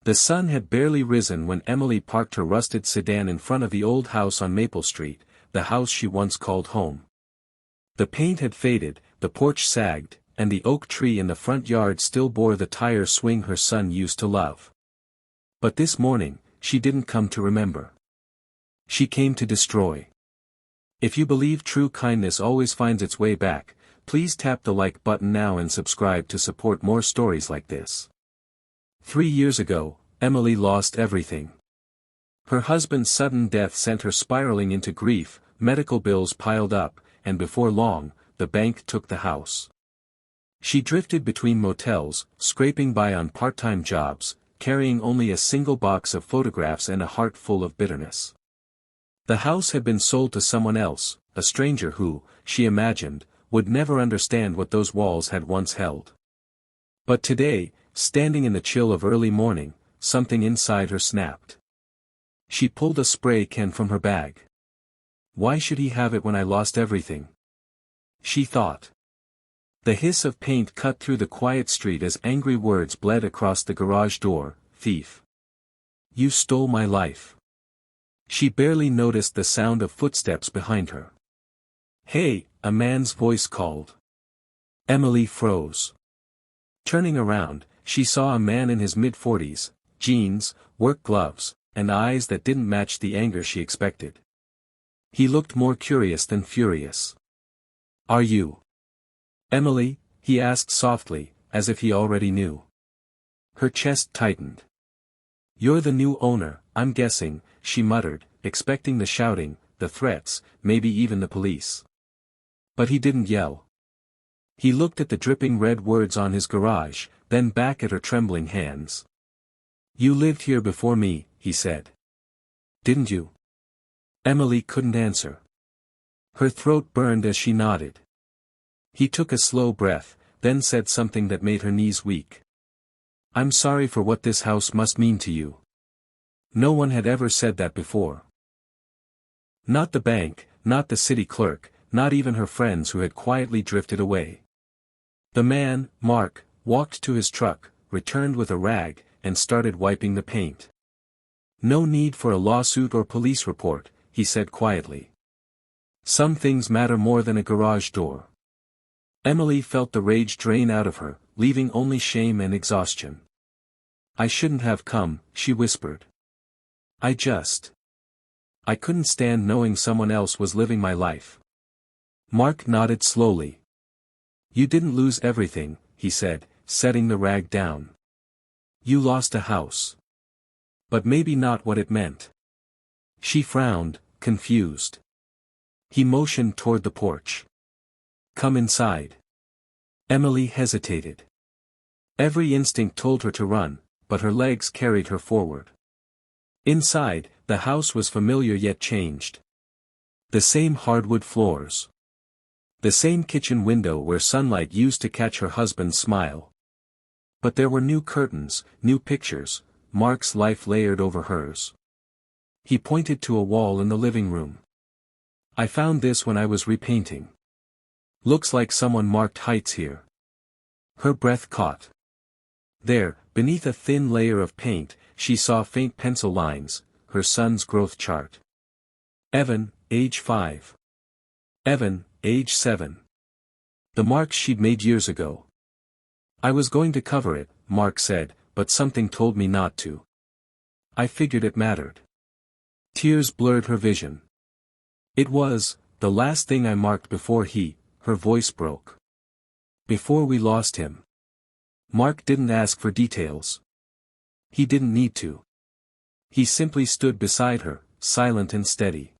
The sun had barely risen when Emily parked her rusted sedan in front of the old house on Maple Street, the house she once called home. The paint had faded, the porch sagged, and the oak tree in the front yard still bore the tire swing her son used to love. But this morning, she didn't come to remember. She came to destroy. If you believe true kindness always finds its way back, please tap the like button now and subscribe to support more stories like this. 3 years ago, Emily lost everything. Her husband's sudden death sent her spiraling into grief, medical bills piled up, and before long, the bank took the house. She drifted between motels, scraping by on part-time jobs, carrying only a single box of photographs and a heart full of bitterness. The house had been sold to someone else, a stranger who, she imagined, would never understand what those walls had once held. But today, standing in the chill of early morning, something inside her snapped. She pulled a spray can from her bag. Why should he have it when I lost everything? She thought. The hiss of paint cut through the quiet street as angry words bled across the garage door. Thief. You stole my life. She barely noticed the sound of footsteps behind her. Hey, a man's voice called. Emily froze. Turning around, she saw a man in his mid-40s, jeans, work gloves, and eyes that didn't match the anger she expected. He looked more curious than furious. Are you Emily? He asked softly, as if he already knew. Her chest tightened. You're the new owner, I'm guessing, she muttered, expecting the shouting, the threats, maybe even the police. But he didn't yell. He looked at the dripping red words on his garage, then back at her trembling hands. You lived here before me, he said. Didn't you? Emily couldn't answer. Her throat burned as she nodded. He took a slow breath, then said something that made her knees weak. I'm sorry for what this house must mean to you. No one had ever said that before. Not the bank, not the city clerk, not even her friends who had quietly drifted away. The man, Mark, walked to his truck, returned with a rag, and started wiping the paint. No need for a lawsuit or police report, he said quietly. Some things matter more than a garage door. Emily felt the rage drain out of her, leaving only shame and exhaustion. I shouldn't have come, she whispered. I couldn't stand knowing someone else was living my life. Mark nodded slowly. You didn't lose everything, he said, setting the rag down. You lost a house. But maybe not what it meant. She frowned, confused. He motioned toward the porch. Come inside. Emily hesitated. Every instinct told her to run, but her legs carried her forward. Inside, the house was familiar yet changed. The same hardwood floors. The same kitchen window where sunlight used to catch her husband's smile. But there were new curtains, new pictures, Mark's life layered over hers. He pointed to a wall in the living room. I found this when I was repainting. Looks like someone marked heights here. Her breath caught. There, beneath a thin layer of paint, she saw faint pencil lines, her son's growth chart. Evan, age 5. Evan, age 7. The marks she'd made years ago. I was going to cover it, Mark said, but something told me not to. I figured it mattered. Tears blurred her vision. It was, the last thing I marked before her voice broke. Before we lost him. Mark didn't ask for details. He didn't need to. He simply stood beside her, silent and steady.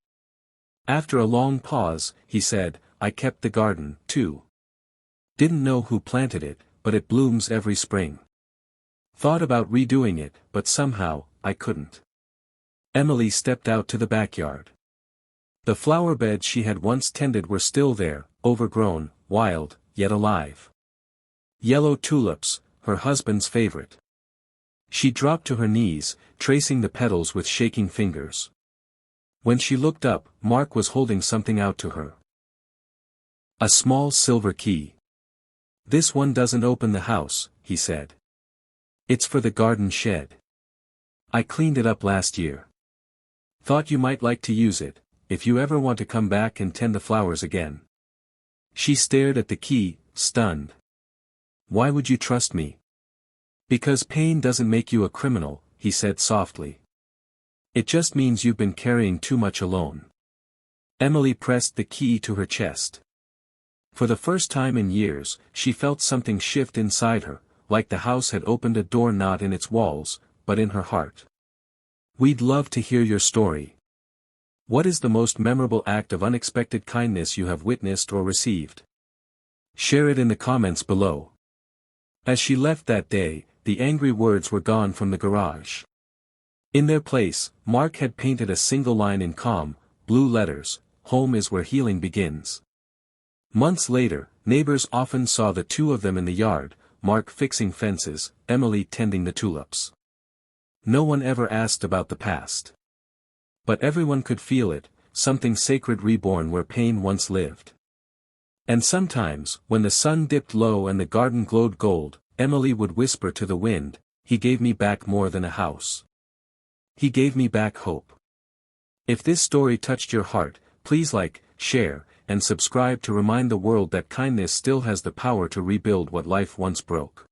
After a long pause, he said, I kept the garden, too. Didn't know who planted it, but it blooms every spring. Thought about redoing it, but somehow, I couldn't. Emily stepped out to the backyard. The flower beds she had once tended were still there, overgrown, wild, yet alive. Yellow tulips, her husband's favorite. She dropped to her knees, tracing the petals with shaking fingers. When she looked up, Mark was holding something out to her. A small silver key. This one doesn't open the house, he said. It's for the garden shed. I cleaned it up last year. Thought you might like to use it, if you ever want to come back and tend the flowers again. She stared at the key, stunned. Why would you trust me? Because pain doesn't make you a criminal, he said softly. It just means you've been carrying too much alone. Emily pressed the key to her chest. For the first time in years, she felt something shift inside her, like the house had opened a door not in its walls, but in her heart. We'd love to hear your story. What is the most memorable act of unexpected kindness you have witnessed or received? Share it in the comments below. As she left that day, the angry words were gone from the garage. In their place, Mark had painted a single line in calm, blue letters, "Home is where healing begins." Months later, neighbors often saw the two of them in the yard, Mark fixing fences, Emily tending the tulips. No one ever asked about the past. But everyone could feel it, something sacred reborn where pain once lived. And sometimes, when the sun dipped low and the garden glowed gold, Emily would whisper to the wind, "He gave me back more than a house. He gave me back hope." If this story touched your heart, please like, share, and subscribe to remind the world that kindness still has the power to rebuild what life once broke.